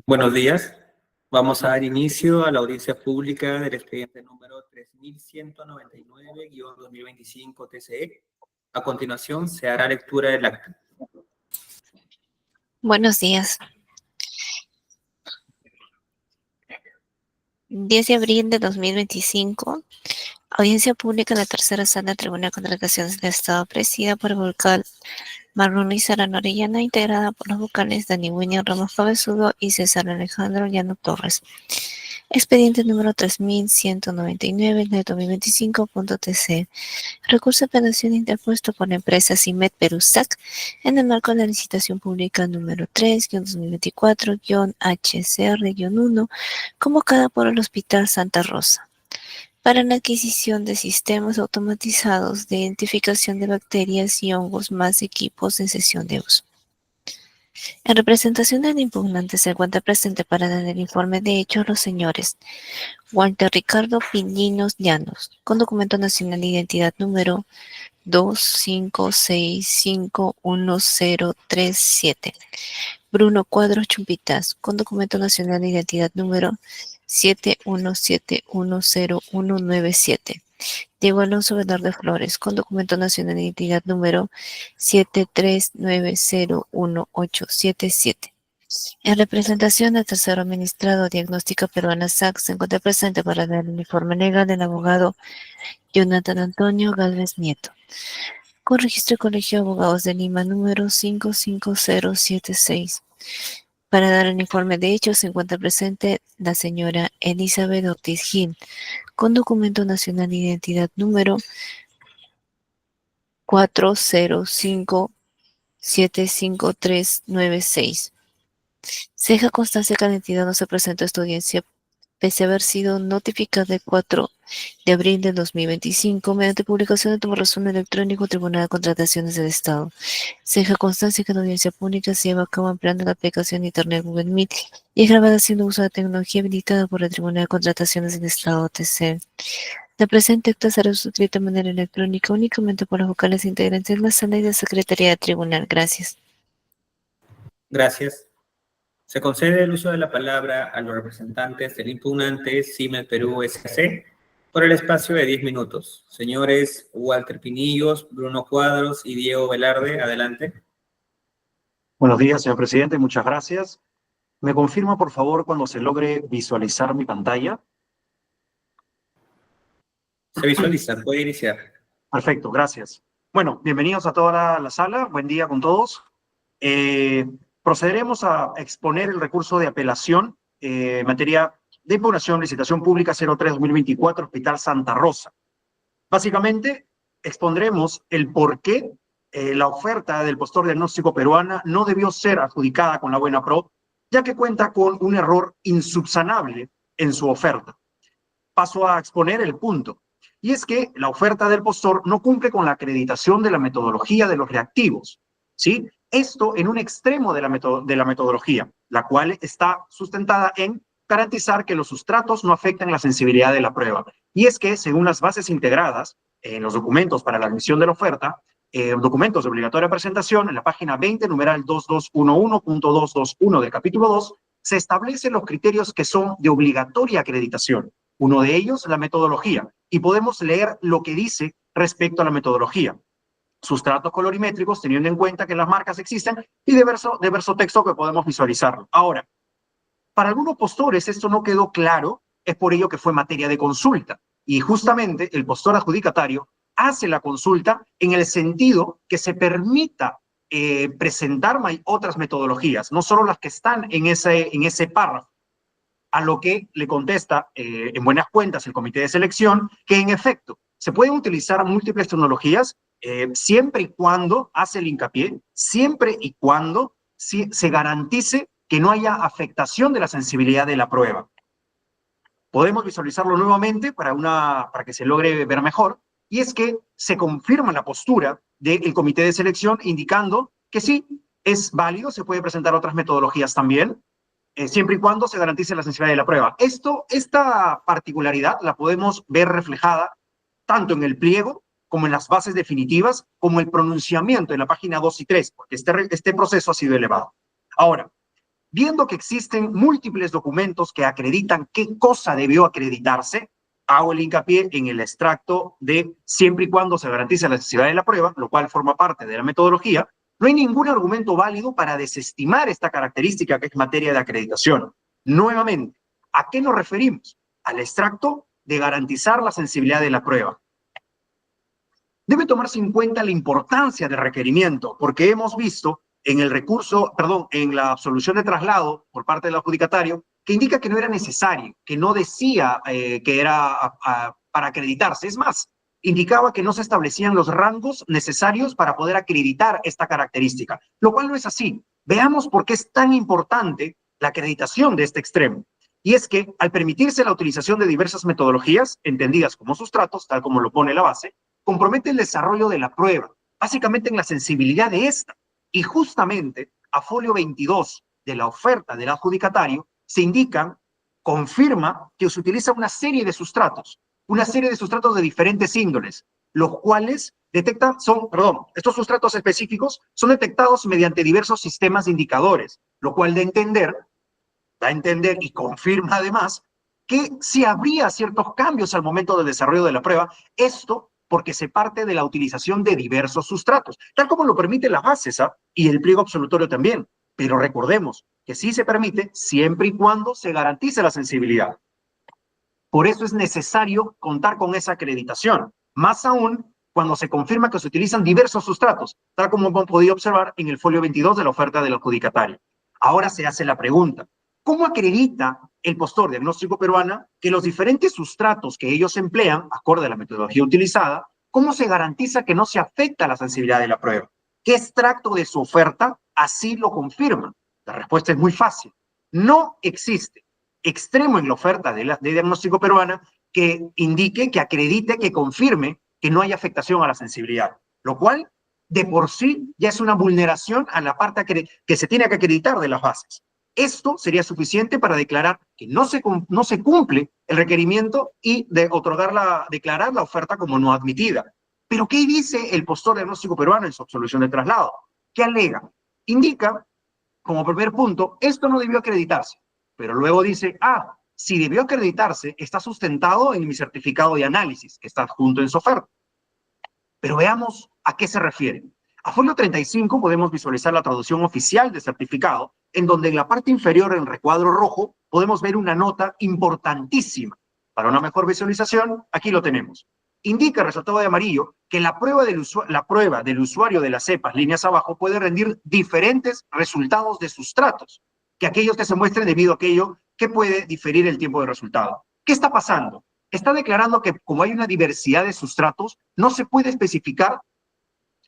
Buenos días. Vamos a dar inicio a la audiencia pública del expediente número 3199-2025 TCE. A continuación, se hará lectura del acta. Buenos días. 10 de abril de 2025, audiencia pública en la tercera sala del Tribunal de Contrataciones del Estado, presidida por el vocal Marlon Luis Arana Orellana, integrada por los vocales Dani William Ramos Cabezudo y César Alejandro Llano Torres. Expediente número 3199 de 2025.tc. Recurso de apelación interpuesto por la empresa CIMED Perusac en el marco de la licitación pública número 3-2024-HCR-1, convocada por el Hospital Santa Rosa, para la adquisición de sistemas automatizados de identificación de bacterias y hongos más equipos en sesión de uso. En representación del impugnante se encuentra presente para dar el informe de hechos los señores Walter Ricardo Pininos Llanos, con documento nacional de identidad número 256511037. Bruno Cuadros Chumpitas, con documento nacional de identidad número 71710197. Diego Alonso Velarde Flores, con documento nacional de identidad número 73901877. En representación del tercero administrado Diagnóstica Peruana SAC, se encuentra presente para dar el informe legal del abogado Jonathan Antonio Gálvez Nieto, con registro de Colegio de Abogados de Lima número 55076. Para dar el informe de hechos se encuentra presente la señora Elizabeth Ortiz Gil, con documento nacional de identidad número 40575396. Se deja constancia que la entidad no se presentó a esta audiencia pese a haber sido notificada el 4 de abril de 2025 mediante publicación de tu resumen electrónico Tribunal de Contrataciones del Estado. Se deja constancia que la audiencia pública se lleva a cabo empleando la aplicación de Internet Google Meet y es grabada haciendo uso de tecnología habilitada por el Tribunal de Contrataciones del Estado TC. La presente acta será suscrita de manera electrónica únicamente por los vocales integrantes de la sala y de Secretaría del Tribunal. Gracias. Gracias. Se concede el uso de la palabra a los representantes del impugnante CIMED Perú S.A.C. por el espacio de 10 minutos. Señores Walter Pinillos, Bruno Cuadros y Diego Velarde, adelante. Buenos días, señor presidente, muchas gracias. ¿Me confirma, por favor, cuando se logre visualizar mi pantalla? Se visualiza, puede iniciar. Perfecto, gracias. Bueno, bienvenidos a toda la sala, buen día con todos. Procederemos a exponer el recurso de apelación en materia de impugnación, licitación pública 03-2024, Hospital Santa Rosa. Básicamente, expondremos el por qué la oferta del postor diagnóstico peruana no debió ser adjudicada con la buena pro, ya que cuenta con un error insubsanable en su oferta. Paso a exponer el punto, y es que la oferta del postor no cumple con la acreditación de la metodología de los reactivos, ¿sí? Esto en un extremo de la metodología, la cual está sustentada en garantizar que los sustratos no afecten la sensibilidad de la prueba. Y es que, según las bases integradas en los documentos para la admisión de la oferta, documentos de obligatoria presentación, en la página 20, numeral 2211.221 del capítulo 2, se establecen los criterios que son de obligatoria acreditación. Uno de ellos, la metodología. Y podemos leer lo que dice respecto a la metodología. Sustratos colorimétricos, teniendo en cuenta que las marcas existen, y diverso texto que podemos visualizarlo. Ahora, para algunos postores esto no quedó claro, es por ello que fue materia de consulta. Y justamente el postor adjudicatario hace la consulta en el sentido que se permita presentar otras metodologías, no solo las que están en ese párrafo. A lo que le contesta en buenas cuentas el comité de selección que en efecto se pueden utilizar múltiples tecnologías siempre y cuando, hace el hincapié, siempre y cuando se garantice que no haya afectación de la sensibilidad de la prueba. Podemos visualizarlo nuevamente para que se logre ver mejor, y es que se confirma la postura del comité de selección indicando que sí, es válido, se puede presentar otras metodologías también, siempre y cuando se garantice la sensibilidad de la prueba. Esta particularidad la podemos ver reflejada tanto en el pliego como en las bases definitivas, como el pronunciamiento en la página 2 y 3, porque este proceso ha sido elevado. Ahora, viendo que existen múltiples documentos que acreditan qué cosa debió acreditarse, hago el hincapié en el extracto de siempre y cuando se garantice la necesidad de la prueba, lo cual forma parte de la metodología. No hay ningún argumento válido para desestimar esta característica que es materia de acreditación. Nuevamente, ¿a qué nos referimos? Al extracto de garantizar la sensibilidad de la prueba. Debe tomarse en cuenta la importancia del requerimiento, porque hemos visto en el recurso, perdón, en la absolución de traslado por parte del adjudicatario, que indica que no era necesario, que no decía que era para acreditarse. Es más, indicaba que no se establecían los rangos necesarios para poder acreditar esta característica, lo cual no es así. Veamos por qué es tan importante la acreditación de este extremo. Y es que al permitirse la utilización de diversas metodologías, entendidas como sustratos, tal como lo pone la base, compromete el desarrollo de la prueba, básicamente en la sensibilidad de esta. Y justamente a folio 22 de la oferta del adjudicatario se indica, confirma que se utiliza una serie de sustratos de diferentes índoles, los cuales detectan, estos sustratos específicos son detectados mediante diversos sistemas de indicadores, lo cual da a entender y confirma además que sí habría ciertos cambios al momento del desarrollo de la prueba, esto porque se parte de la utilización de diversos sustratos, tal como lo permite la base y el pliego absolutorio también. Pero recordemos que sí se permite siempre y cuando se garantice la sensibilidad. Por eso es necesario contar con esa acreditación, más aún cuando se confirma que se utilizan diversos sustratos, tal como hemos podido observar en el folio 22 de la oferta del adjudicatario. Ahora se hace la pregunta, ¿cómo acredita el postor diagnóstico peruana que los diferentes sustratos que ellos emplean, acorde a la metodología utilizada, cómo se garantiza que no se afecta la sensibilidad de la prueba? ¿Qué extracto de su oferta así lo confirma? La respuesta es muy fácil. No existe extremo en la oferta de diagnóstico peruana que indique, que acredite, que confirme que no hay afectación a la sensibilidad, lo cual de por sí ya es una vulneración a la parte que se tiene que acreditar de las bases. Esto sería suficiente para declarar que no se cumple el requerimiento y declarar la oferta como no admitida. Pero ¿qué dice el postor diagnóstico peruano en su absolución de traslado? ¿Qué alega? Indica, como primer punto, esto no debió acreditarse. Pero luego dice, si debió acreditarse, está sustentado en mi certificado de análisis, que está adjunto en su oferta. Pero veamos a qué se refiere. A folio 35 podemos visualizar la traducción oficial de certificado, en donde en la parte inferior, en recuadro rojo, podemos ver una nota importantísima. Para una mejor visualización, aquí lo tenemos. Indica, resaltado de amarillo, que la prueba del usuario de las cepas, líneas abajo, puede rendir diferentes resultados de sustratos que aquellos que se muestren debido a aquello que puede diferir el tiempo de resultado. ¿Qué está pasando? Está declarando que como hay una diversidad de sustratos, no se puede especificar,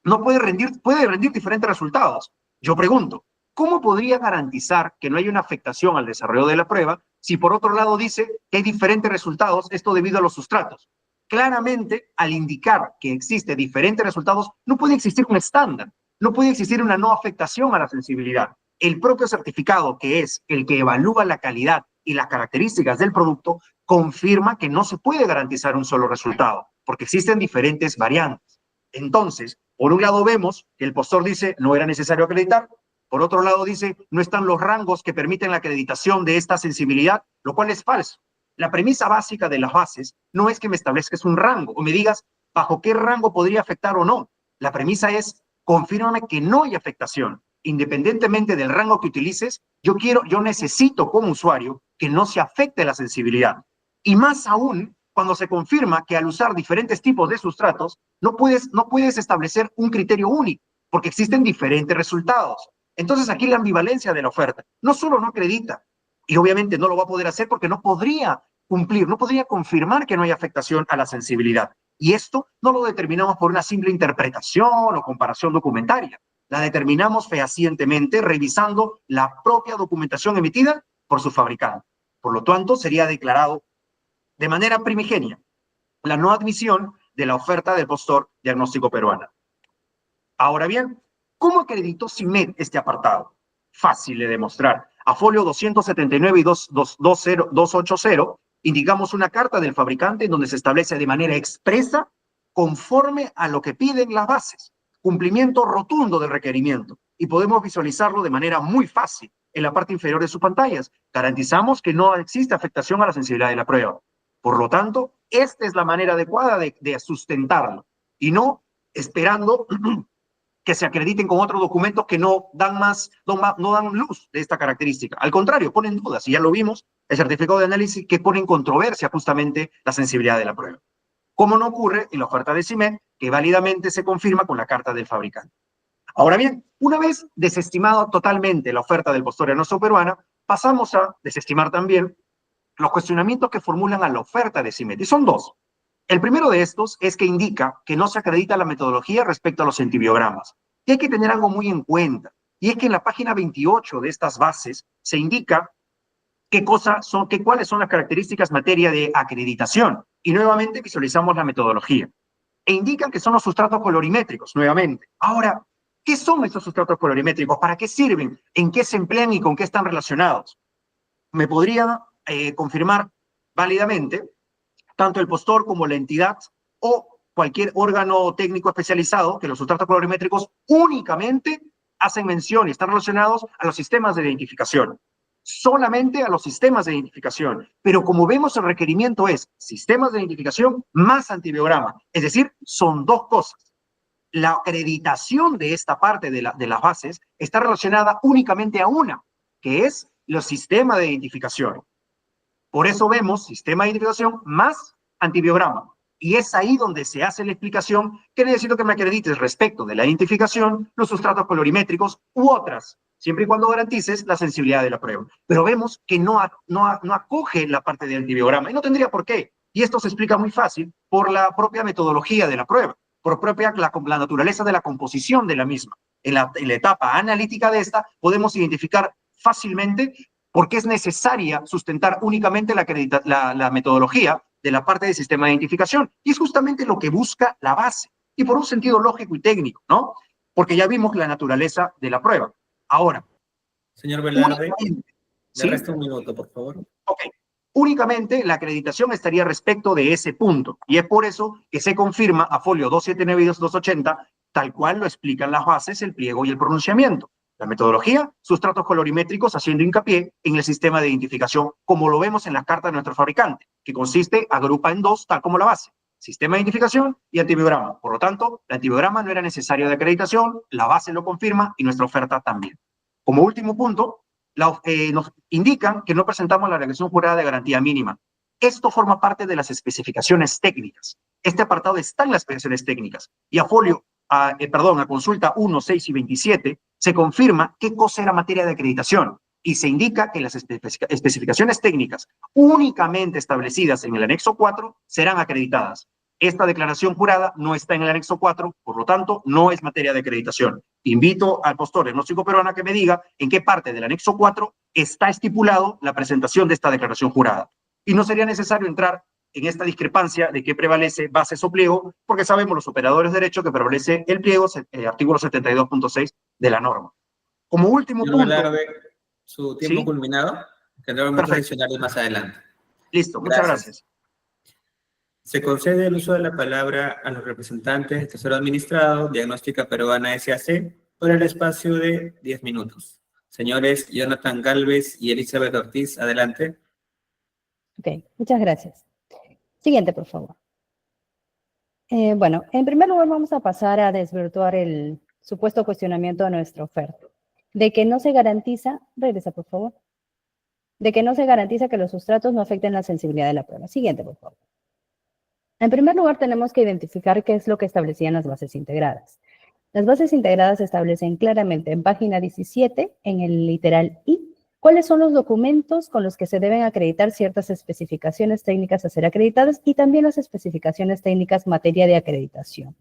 puede rendir diferentes resultados. Yo pregunto, ¿cómo podría garantizar que no hay una afectación al desarrollo de la prueba si por otro lado dice que hay diferentes resultados, esto debido a los sustratos? Claramente, al indicar que existen diferentes resultados, no puede existir un estándar, no puede existir una no afectación a la sensibilidad. El propio certificado, que es el que evalúa la calidad y las características del producto, confirma que no se puede garantizar un solo resultado, porque existen diferentes variantes. Entonces, por un lado vemos que el postor dice no era necesario acreditar, por otro lado dice no están los rangos que permiten la acreditación de esta sensibilidad, lo cual es falso. La premisa básica de las bases no es que me establezcas un rango o me digas bajo qué rango podría afectar o no. La premisa es confírmame que no hay afectación. Independientemente del rango que utilices, yo necesito como usuario que no se afecte la sensibilidad. Y más aún, cuando se confirma que al usar diferentes tipos de sustratos, no puedes establecer un criterio único, porque existen diferentes resultados. Entonces aquí la ambivalencia de la oferta. No solo no acredita, y obviamente no lo va a poder hacer porque no podría cumplir, no podría confirmar que no hay afectación a la sensibilidad. Y esto no lo determinamos por una simple interpretación o comparación documentaria. La determinamos fehacientemente revisando la propia documentación emitida por su fabricante. Por lo tanto, sería declarado de manera primigenia la no admisión de la oferta del postor diagnóstico peruana. Ahora bien, ¿cómo acreditó CIMED este apartado? Fácil de demostrar. A folio 279 y 280 indicamos una carta del fabricante en donde se establece de manera expresa conforme a lo que piden las bases. Cumplimiento rotundo del requerimiento. Y podemos visualizarlo de manera muy fácil en la parte inferior de sus pantallas. Garantizamos que no existe afectación a la sensibilidad de la prueba. Por lo tanto, esta es la manera adecuada de sustentarlo y no esperando que se acrediten con otros documentos que no dan luz de esta característica. Al contrario, ponen dudas, y ya lo vimos, el certificado de análisis que pone en controversia justamente la sensibilidad de la prueba. Como no ocurre en la oferta de CIMED, que válidamente se confirma con la carta del fabricante. Ahora bien, una vez desestimado totalmente la oferta del postor no peruana, pasamos a desestimar también los cuestionamientos que formulan a la oferta de CIMED. Y son dos. El primero de estos es que indica que no se acredita la metodología respecto a los centibiogramas. Y hay que tener algo muy en cuenta. Y es que en la página 28 de estas bases se indica cuáles son las características en materia de acreditación. Y nuevamente visualizamos la metodología. E indican que son los sustratos colorimétricos, nuevamente. Ahora, ¿qué son estos sustratos colorimétricos? ¿Para qué sirven? ¿En qué se emplean y con qué están relacionados? Me podría confirmar válidamente tanto el postor como la entidad o cualquier órgano técnico especializado que los sustratos colorimétricos únicamente hacen mención y están relacionados a los sistemas de identificación. Solamente a los sistemas de identificación. Pero como vemos, el requerimiento es sistemas de identificación más antibiograma. Es decir, son dos cosas. La acreditación de esta parte de las bases está relacionada únicamente a una, que es los sistemas de identificación. Por eso vemos sistema de identificación más antibiograma. Y es ahí donde se hace la explicación que necesito que me acredites respecto de la identificación, los sustratos colorimétricos u otras, siempre y cuando garantices la sensibilidad de la prueba. Pero vemos que no acoge la parte de antibiograma y no tendría por qué. Y esto se explica muy fácil por la propia metodología de la prueba, por la naturaleza de la composición de la misma. En la etapa analítica de esta podemos identificar fácilmente por qué es necesaria sustentar únicamente la metodología de la parte del sistema de identificación. Y es justamente lo que busca la base. Y por un sentido lógico y técnico, ¿no? Porque ya vimos la naturaleza de la prueba. Ahora. Señor Velarde, ¿sí? Le resta un minuto, por favor. Ok. Únicamente la acreditación estaría respecto de ese punto. Y es por eso que se confirma a folio 279 y 280, tal cual lo explican las bases, el pliego y el pronunciamiento. La metodología, sustratos colorimétricos, haciendo hincapié en el sistema de identificación, como lo vemos en la carta de nuestro fabricante, que agrupa en dos, tal como la base. Sistema de identificación y antibiograma. Por lo tanto, el antibiograma no era necesario de acreditación, la base lo confirma y nuestra oferta también. Como último punto, nos indican que no presentamos la declaración jurada de garantía mínima. Esto forma parte de las especificaciones técnicas. Este apartado está en las especificaciones técnicas. Y a consulta 1, 6 y 27, se confirma qué cosa era materia de acreditación. Y se indica que las especificaciones técnicas únicamente establecidas en el anexo 4 serán acreditadas. Esta declaración jurada no está en el anexo 4, por lo tanto, no es materia de acreditación. Invito al postor diagnóstico peruano a que me diga en qué parte del anexo 4 está estipulado la presentación de esta declaración jurada. Y no sería necesario entrar en esta discrepancia de qué prevalece bases o pliego, porque sabemos los operadores de derecho que prevalece el pliego, artículo 72.6 de la norma. Como último Señor punto... Velarde, su tiempo ¿sí? culminado. Tendrá un momento adicional más adelante. Listo, muchas gracias. Se concede el uso de la palabra a los representantes del Tesoro Administrado, Diagnóstica Peruana S.A.C., por el espacio de 10 minutos. Señores Jonathan Galvez y Elizabeth Ortiz, adelante. Ok, muchas gracias. Siguiente, por favor. Bueno, en primer lugar vamos a pasar a desvirtuar el supuesto cuestionamiento de nuestra oferta. De que no se garantiza, regresa por favor, de que no se garantiza que los sustratos no afecten la sensibilidad de la prueba. Siguiente, por favor. En primer lugar, tenemos que identificar qué es lo que establecían las bases integradas. Las bases integradas establecen claramente en página 17, en el literal I, cuáles son los documentos con los que se deben acreditar ciertas especificaciones técnicas a ser acreditadas y también las especificaciones técnicas materia de acreditación.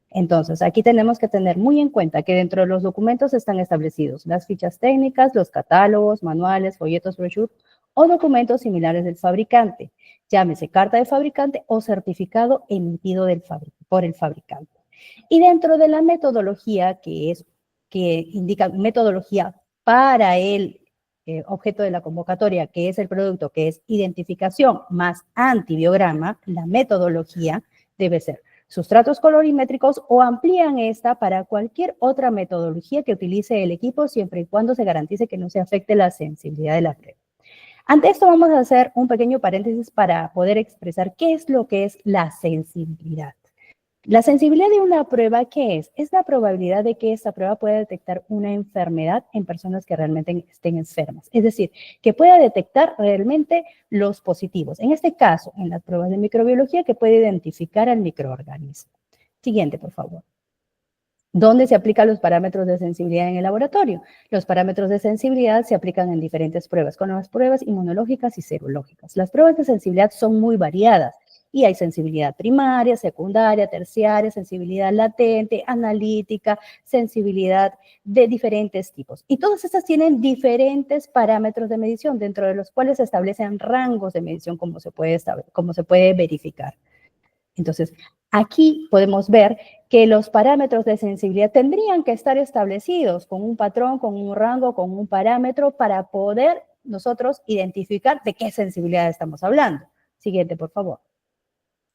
Entonces, aquí tenemos que tener muy en cuenta que dentro de los documentos están establecidos las fichas técnicas, los catálogos, manuales, folletos, brochures o documentos similares del fabricante, llámese carta de fabricante o certificado emitido por el fabricante. Y dentro de la metodología, que indica metodología para el objeto de la convocatoria, que es el producto, que es identificación más antibiograma, la metodología debe ser sustratos colorimétricos o amplían esta para cualquier otra metodología que utilice el equipo, siempre y cuando se garantice que no se afecte la sensibilidad de la prueba. Ante esto vamos a hacer un pequeño paréntesis para poder expresar qué es lo que es la sensibilidad. La sensibilidad de una prueba, ¿qué es? Es la probabilidad de que esta prueba pueda detectar una enfermedad en personas que realmente estén enfermas. Es decir, que pueda detectar realmente los positivos. En este caso, en las pruebas de microbiología, que puede identificar al microorganismo. Siguiente, por favor. ¿Dónde se aplican los parámetros de sensibilidad en el laboratorio? Los parámetros de sensibilidad se aplican en diferentes pruebas, con las pruebas inmunológicas y serológicas. Las pruebas de sensibilidad son muy variadas. Y hay sensibilidad primaria, secundaria, terciaria, sensibilidad latente, analítica, sensibilidad de diferentes tipos. Y todas estas tienen diferentes parámetros de medición, dentro de los cuales se establecen rangos de medición, como se puede verificar. Entonces, aquí podemos ver que los parámetros de sensibilidad tendrían que estar establecidos con un patrón, con un rango, con un parámetro, para poder nosotros identificar de qué sensibilidad estamos hablando. Siguiente, por favor.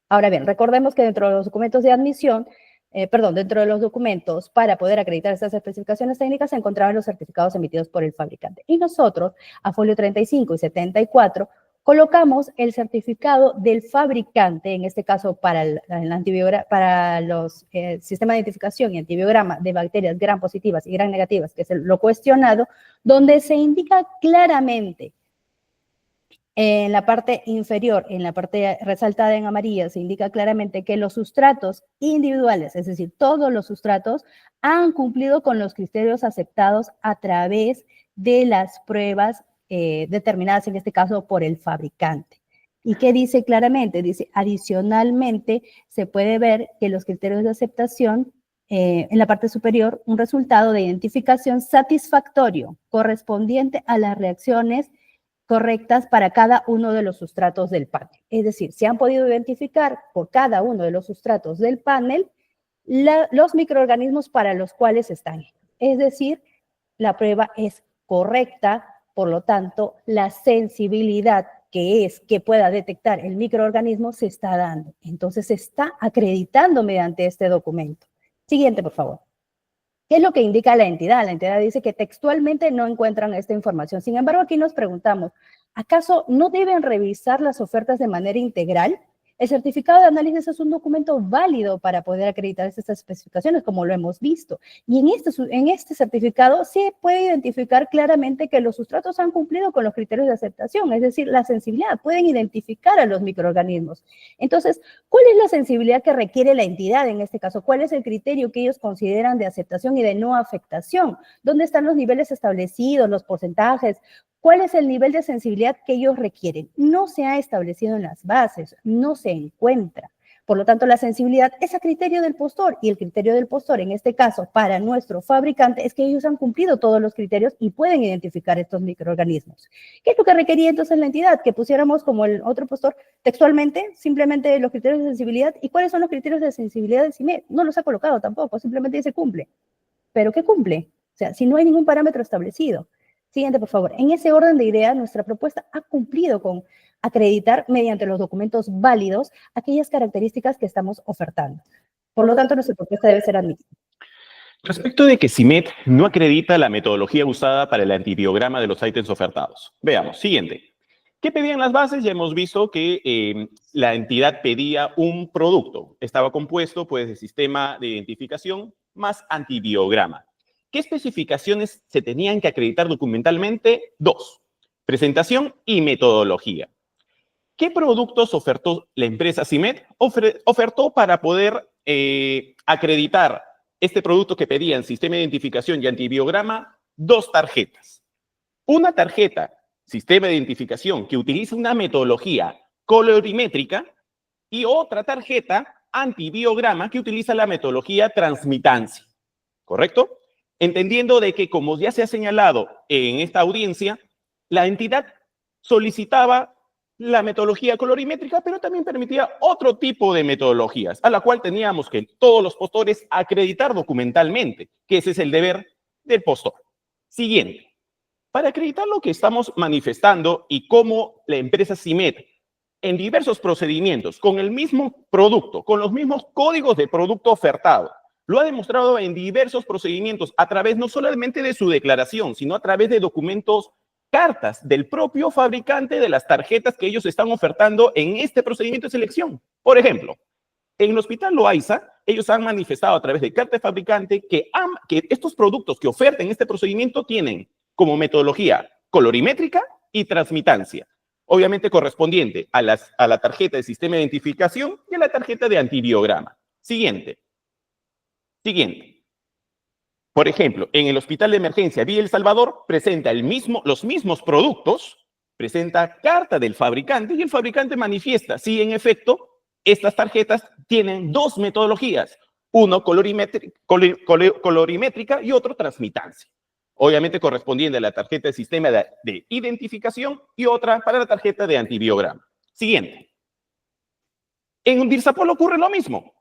Ahora bien, recordemos que dentro de los documentos de admisión, dentro de los documentos para poder acreditar estas especificaciones técnicas se encontraban los certificados emitidos por el fabricante. Y nosotros, a folio 35 y 74, colocamos el certificado del fabricante, en este caso para los sistemas de identificación y antibiograma de bacterias gram positivas y gram negativas, que es lo cuestionado, donde se indica claramente en la parte inferior, en la parte resaltada en amarillo, se indica claramente que los sustratos individuales, es decir, todos los sustratos, han cumplido con los criterios aceptados a través de las pruebas determinadas, en este caso, por el fabricante. ¿Y qué dice claramente? Dice, adicionalmente, se puede ver que los criterios de aceptación, en la parte superior, un resultado de identificación satisfactorio correspondiente a las reacciones correctas para cada uno de los sustratos del panel. Es decir, se han podido identificar por cada uno de los sustratos del panel los microorganismos para los cuales están. Es decir, la prueba es correcta, por lo tanto, la sensibilidad que pueda detectar el microorganismo se está dando. Entonces, se está acreditando mediante este documento. Siguiente, por favor. ¿Qué es lo que indica la entidad? La entidad dice que textualmente no encuentran esta información. Sin embargo, aquí nos preguntamos, ¿acaso no deben revisar las ofertas de manera integral? El certificado de análisis es un documento válido para poder acreditar estas especificaciones, como lo hemos visto. Y en este certificado se puede identificar claramente que los sustratos han cumplido con los criterios de aceptación, es decir, la sensibilidad. Pueden identificar a los microorganismos. Entonces, ¿cuál es la sensibilidad que requiere la entidad en este caso? ¿Cuál es el criterio que ellos consideran de aceptación y de no afectación? ¿Dónde están los niveles establecidos, los porcentajes? ¿Cuál es el nivel de sensibilidad que ellos requieren? No se ha establecido en las bases, no se encuentra. Por lo tanto, la sensibilidad es a criterio del postor, y el criterio del postor, en este caso, para nuestro fabricante, es que ellos han cumplido todos los criterios y pueden identificar estos microorganismos. ¿Qué es lo que requería entonces la entidad? Que pusiéramos como el otro postor textualmente, simplemente los criterios de sensibilidad. ¿Y cuáles son los criterios de sensibilidad del CIMED? No los ha colocado tampoco, simplemente dice cumple. ¿Pero qué cumple? O sea, si no hay ningún parámetro establecido. Siguiente, por favor. En ese orden de ideas, nuestra propuesta ha cumplido con acreditar mediante los documentos válidos aquellas características que estamos ofertando. Por lo tanto, nuestra propuesta debe ser admitida. Respecto de que CIMED no acredita la metodología usada para el antibiograma de los ítems ofertados. Veamos, siguiente. ¿Qué pedían las bases? Ya hemos visto que la entidad pedía un producto. Estaba compuesto, pues, de sistema de identificación más antibiograma. ¿Qué especificaciones se tenían que acreditar documentalmente? 2. Presentación y metodología. ¿Qué productos ofertó la empresa CIMED? Ofertó para poder acreditar este producto que pedían, sistema de identificación y antibiograma, 2 tarjetas. Una tarjeta, sistema de identificación, que utiliza una metodología colorimétrica, y otra tarjeta, antibiograma, que utiliza la metodología transmitancia. ¿Correcto? Entendiendo de que, como ya se ha señalado en esta audiencia, la entidad solicitaba la metodología colorimétrica, pero también permitía otro tipo de metodologías, a la cual teníamos que todos los postores acreditar documentalmente, que ese es el deber del postor. Siguiente. Para acreditar lo que estamos manifestando y cómo la empresa CIMED en diversos procedimientos, con el mismo producto, con los mismos códigos de producto ofertado. Lo ha demostrado en diversos procedimientos a través no solamente de su declaración, sino a través de documentos, cartas del propio fabricante de las tarjetas que ellos están ofertando en este procedimiento de selección. Por ejemplo, en el Hospital Loaiza, ellos han manifestado a través de carta de fabricante que estos productos que ofertan este procedimiento tienen como metodología colorimétrica y transmitancia, obviamente correspondiente a la tarjeta de sistema de identificación y a la tarjeta de antibiograma. Siguiente. Por ejemplo, en el Hospital de Emergencia Villa El Salvador presenta los mismos productos, presenta carta del fabricante y el fabricante manifiesta, sí, en efecto, estas tarjetas tienen dos metodologías, uno colorimétrica y otro transmitancia, obviamente correspondiente a la tarjeta de sistema de identificación y otra para la tarjeta de antibiograma. Siguiente. En Dirsapol ocurre lo mismo.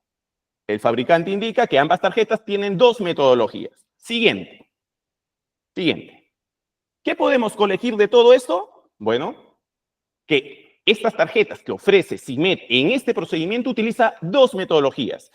El fabricante indica que ambas tarjetas tienen dos metodologías. Siguiente. ¿Qué podemos colegir de todo esto? Bueno, que estas tarjetas que ofrece CIMED en este procedimiento utiliza dos metodologías,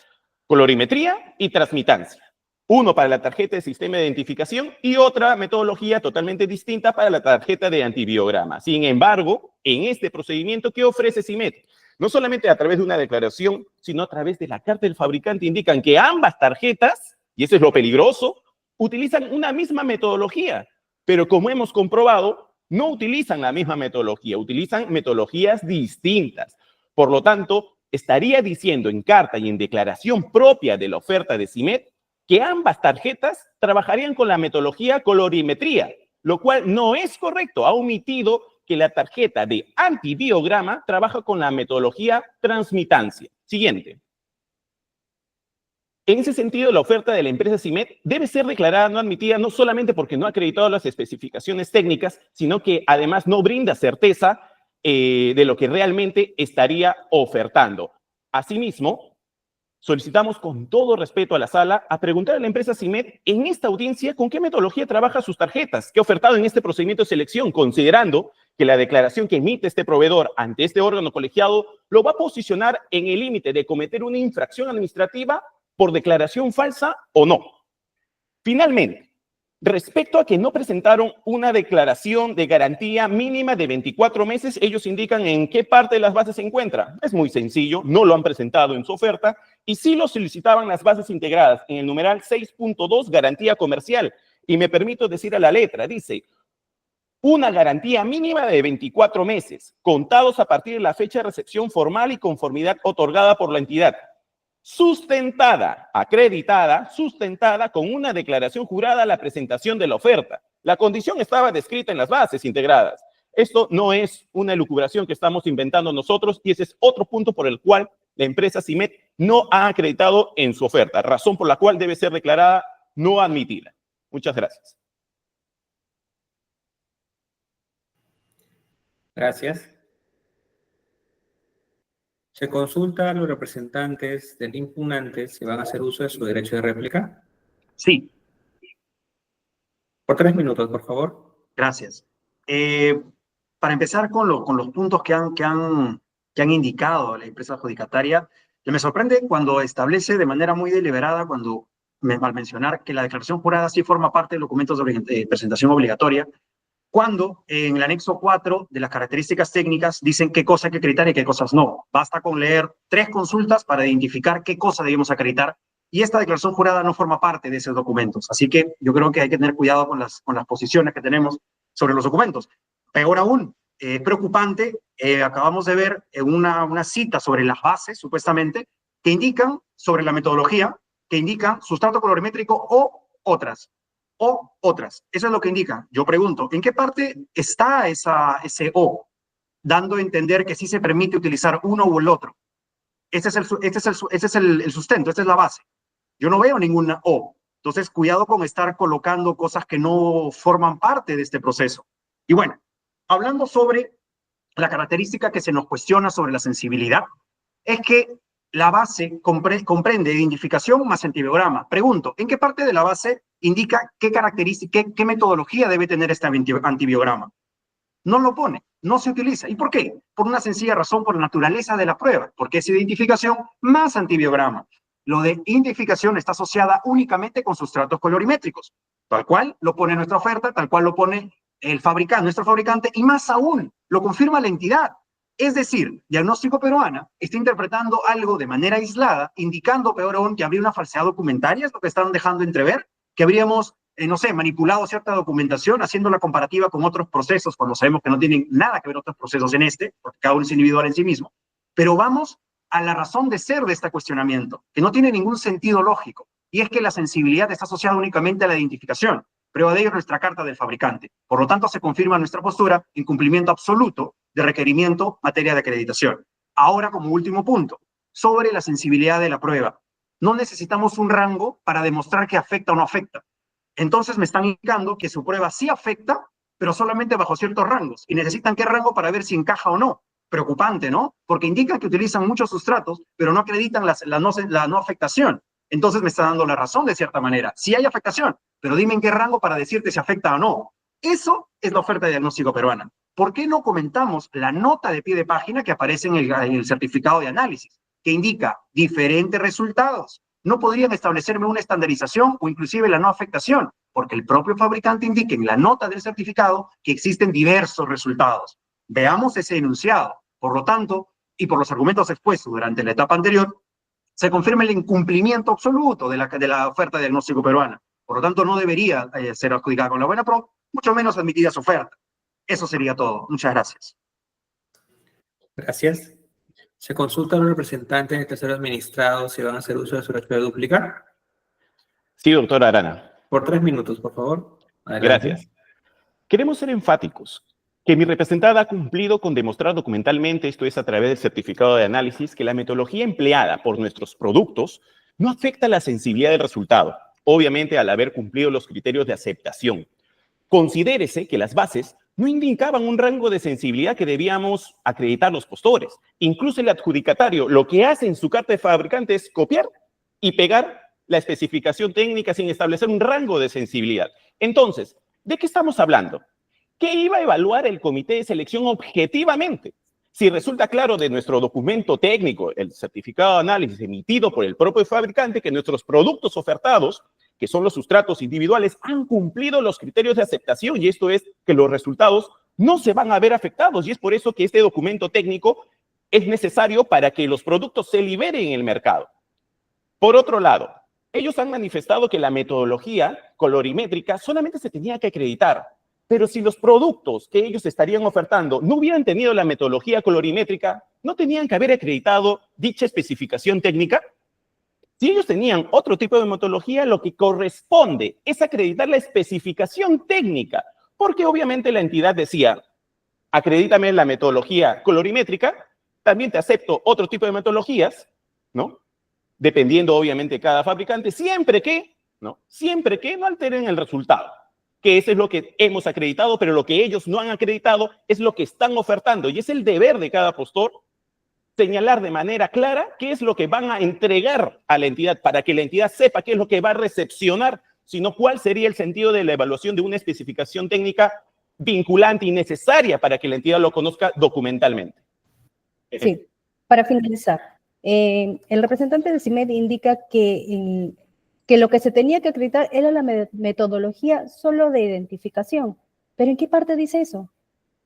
colorimetría y transmitancia. Uno para la tarjeta de sistema de identificación y otra metodología totalmente distinta para la tarjeta de antibiograma. Sin embargo, en este procedimiento, ¿qué ofrece CIMED? No solamente a través de una declaración, sino a través de la carta del fabricante indican que ambas tarjetas, y eso es lo peligroso, utilizan una misma metodología, pero como hemos comprobado, no utilizan la misma metodología, utilizan metodologías distintas. Por lo tanto, estaría diciendo en carta y en declaración propia de la oferta de CIMED que ambas tarjetas trabajarían con la metodología colorimetría, lo cual no es correcto. Ha omitido que la tarjeta de antibiograma trabaja con la metodología transmitancia. Siguiente. En ese sentido, la oferta de la empresa CIMED debe ser declarada no admitida no solamente porque no ha acreditado las especificaciones técnicas, sino que además no brinda certeza de lo que realmente estaría ofertando. Asimismo, solicitamos con todo respeto a la sala a preguntar a la empresa CIMED en esta audiencia con qué metodología trabaja sus tarjetas, qué ha ofertado en este procedimiento de selección, considerando que la declaración que emite este proveedor ante este órgano colegiado lo va a posicionar en el límite de cometer una infracción administrativa por declaración falsa o no. Finalmente, respecto a que no presentaron una declaración de garantía mínima de 24 meses, ellos indican en qué parte de las bases se encuentra. Es muy sencillo, no lo han presentado en su oferta y sí lo solicitaban las bases integradas en el numeral 6.2, garantía comercial. Y me permito decir a la letra, dice, una garantía mínima de 24 meses, contados a partir de la fecha de recepción formal y conformidad otorgada por la entidad. Sustentada, acreditada, sustentada con una declaración jurada a la presentación de la oferta. La condición estaba descrita en las bases integradas. Esto no es una elucubración que estamos inventando nosotros y ese es otro punto por el cual la empresa CIMED no ha acreditado en su oferta, razón por la cual debe ser declarada no admitida. Muchas gracias. Gracias. Se consulta a los representantes del impugnante si van a hacer uso de su derecho de réplica. Sí. Por 3 minutos, por favor. Gracias. Para empezar con los puntos que han indicado la empresa adjudicataria, me sorprende cuando establece de manera muy deliberada, al mencionar que la declaración jurada sí forma parte de documentos de presentación obligatoria, cuando en el anexo 4 de las características técnicas dicen qué cosa hay que acreditar y qué cosas no. Basta con leer 3 consultas para identificar qué cosa debemos acreditar y esta declaración jurada no forma parte de esos documentos. Así que yo creo que hay que tener cuidado con las posiciones que tenemos sobre los documentos. Peor aún, preocupante, acabamos de ver una cita sobre las bases, supuestamente, que indican sobre la metodología, que indican sustrato colorimétrico o otras. Eso es lo que indica. Yo pregunto, ¿en qué parte está ese O? Dando a entender que sí se permite utilizar uno u el otro. Ese es el sustento, esta es la base. Yo no veo ninguna O. Entonces, cuidado con estar colocando cosas que no forman parte de este proceso. Y bueno, hablando sobre la característica que se nos cuestiona sobre la sensibilidad, es que la base comprende identificación más antibiograma. Pregunto, ¿en qué parte de la base indica qué característica, qué metodología debe tener este antibiograma? No lo pone, no se utiliza. ¿Y por qué? Por una sencilla razón, por la naturaleza de la prueba, porque es identificación más antibiograma. Lo de identificación está asociada únicamente con sustratos colorimétricos, tal cual lo pone nuestra oferta, tal cual lo pone el fabricante, nuestro fabricante, y más aún, lo confirma la entidad. Es decir, Diagnóstico Peruana está interpretando algo de manera aislada, indicando, peor aún, que habría una falsedad documentaria, es lo que están dejando entrever, que habríamos, no sé, manipulado cierta documentación, haciendo la comparativa con otros procesos, cuando sabemos que no tienen nada que ver otros procesos en este, porque cada uno es individual en sí mismo. Pero vamos a la razón de ser de este cuestionamiento, que no tiene ningún sentido lógico, y es que la sensibilidad está asociada únicamente a la identificación. Prueba de ello es nuestra carta del fabricante. Por lo tanto, se confirma nuestra postura en cumplimiento absoluto de requerimiento materia de acreditación. Ahora, como último punto, sobre la sensibilidad de la prueba. No necesitamos un rango para demostrar que afecta o no afecta. Entonces me están indicando que su prueba sí afecta, pero solamente bajo ciertos rangos. Y necesitan qué rango para ver si encaja o no. Preocupante, ¿no? Porque indica que utilizan muchos sustratos, pero no acreditan la no afectación. Entonces me está dando la razón de cierta manera. Sí hay afectación, pero dime en qué rango para decirte si afecta o no. Eso es la oferta de Diagnóstico Peruana. ¿Por qué no comentamos la nota de pie de página que aparece en el certificado de análisis, que indica diferentes resultados? No podrían establecerme una estandarización o inclusive la no afectación, porque el propio fabricante indica en la nota del certificado que existen diversos resultados. Veamos ese enunciado. Por lo tanto, y por los argumentos expuestos durante la etapa anterior, se confirma el incumplimiento absoluto de la oferta de Diagnóstico Peruana. Por lo tanto, no debería ser adjudicada con la buena pro, mucho menos admitida su oferta. Eso sería todo. Muchas gracias. Gracias. Se consulta a los representantes de terceros administrados si van a hacer uso de su derecho de duplicar. Sí, doctora Arana. Por 3 minutos, por favor. Adelante. Gracias. Queremos ser enfáticos que mi representada ha cumplido con demostrar documentalmente, esto es a través del certificado de análisis, que la metodología empleada por nuestros productos no afecta la sensibilidad del resultado, obviamente al haber cumplido los criterios de aceptación. Considérese que las bases no indicaban un rango de sensibilidad que debíamos acreditar los postores. Incluso el adjudicatario lo que hace en su carta de fabricante es copiar y pegar la especificación técnica sin establecer un rango de sensibilidad. Entonces, ¿de qué estamos hablando? ¿Qué iba a evaluar el comité de selección objetivamente? Si resulta claro de nuestro documento técnico, el certificado de análisis emitido por el propio fabricante, que nuestros productos ofertados, que son los sustratos individuales, han cumplido los criterios de aceptación, y esto es que los resultados no se van a ver afectados, y es por eso que este documento técnico es necesario para que los productos se liberen en el mercado. Por otro lado, ellos han manifestado que la metodología colorimétrica solamente se tenía que acreditar, pero si los productos que ellos estarían ofertando no hubieran tenido la metodología colorimétrica, ¿no tenían que haber acreditado dicha especificación técnica? Si ellos tenían otro tipo de metodología, lo que corresponde es acreditar la especificación técnica, porque obviamente la entidad decía, acredítame la metodología colorimétrica, también te acepto otro tipo de metodologías, ¿no? Dependiendo obviamente de cada fabricante, siempre que no alteren el resultado, que eso es lo que hemos acreditado, pero lo que ellos no han acreditado es lo que están ofertando, y es el deber de cada postor señalar de manera clara qué es lo que van a entregar a la entidad para que la entidad sepa qué es lo que va a recepcionar, sino cuál sería el sentido de la evaluación de una especificación técnica vinculante y necesaria para que la entidad lo conozca documentalmente. Sí, para finalizar, el representante del CIMED indica que lo que se tenía que acreditar era la metodología solo de identificación. ¿Pero en qué parte dice eso?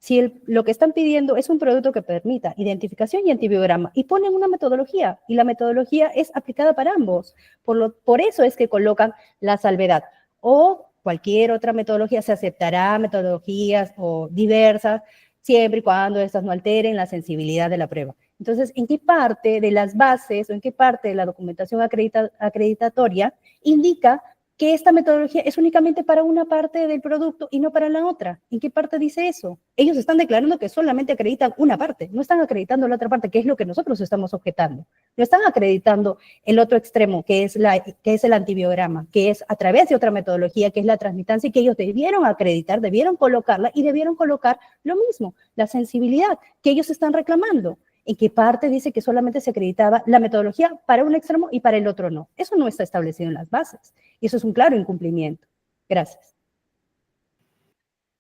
Si lo que están pidiendo es un producto que permita identificación y antibiograma, y ponen una metodología, y la metodología es aplicada para ambos. Por eso es que colocan la salvedad. O cualquier otra metodología, se aceptará metodologías o diversas, siempre y cuando estas no alteren la sensibilidad de la prueba. Entonces, ¿en qué parte de las bases o en qué parte de la documentación acreditatoria indica que esta metodología es únicamente para una parte del producto y no para la otra? ¿En qué parte dice eso? Ellos están declarando que solamente acreditan una parte, no están acreditando la otra parte, que es lo que nosotros estamos objetando. No están acreditando el otro extremo, que es el antibiograma, que es a través de otra metodología, que es la transmitancia, y que ellos debieron acreditar, debieron colocarla y debieron colocar lo mismo, la sensibilidad que ellos están reclamando. ¿En qué parte dice que solamente se acreditaba la metodología para un extremo y para el otro no? Eso no está establecido en las bases. Y eso es un claro incumplimiento. Gracias.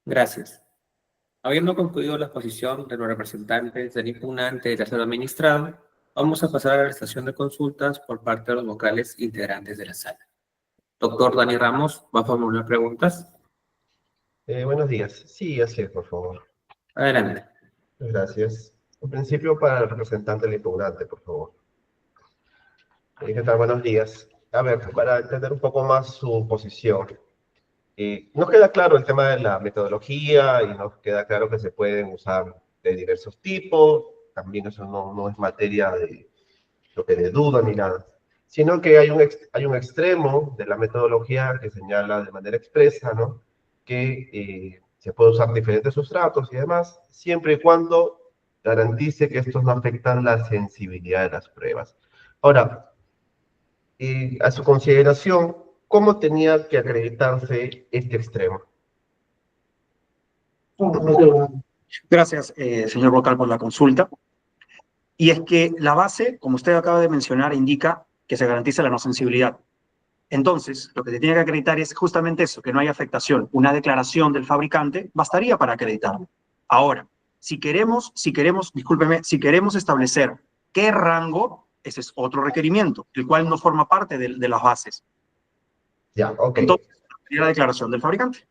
Gracias. Habiendo concluido la exposición de los representantes del impugnante y tercero administrado, vamos a pasar a la sesión de consultas por parte de los vocales integrantes de la sala. Doctor Dani Ramos, ¿va a formular preguntas? Buenos días. Sí, así es, por favor. Adelante. Gracias. En principio, para el representante del impugnante, por favor. ¿Qué tal? Buenos días. A ver, para entender un poco más su posición, nos queda claro el tema de la metodología y nos queda claro que se pueden usar de diversos tipos. También eso no es materia de lo que de duda ni nada, sino que hay un extremo de la metodología que señala de manera expresa, ¿no? Que se puede usar diferentes sustratos y demás, siempre y cuando garantice que estos no afectan la sensibilidad de las pruebas. Ahora, a su consideración, ¿cómo tenía que acreditarse este extremo? Gracias, señor vocal, por la consulta. Y es que la base, como usted acaba de mencionar, indica que se garantiza la no sensibilidad. Entonces, lo que se tiene que acreditar es justamente eso, que no hay afectación. Una declaración del fabricante bastaría para acreditarlo. Ahora, si queremos establecer qué rango, ese es otro requerimiento, el cual no forma parte de las bases. Ya, ok. Entonces, sería la declaración del fabricante.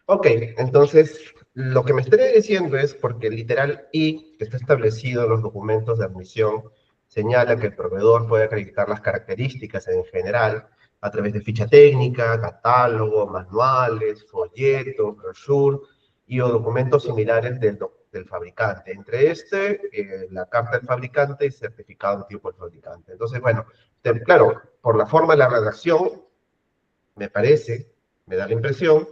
Ok, entonces, lo que me estaría diciendo es porque el literal I, que está establecido en los documentos de admisión, señala que el proveedor puede acreditar las características en general a través de ficha técnica, catálogo, manuales, folletos, brochure y o documentos similares del fabricante. Entre la carta del fabricante y certificado de tipo del fabricante. Entonces, bueno, claro, por la forma de la redacción, me da la impresión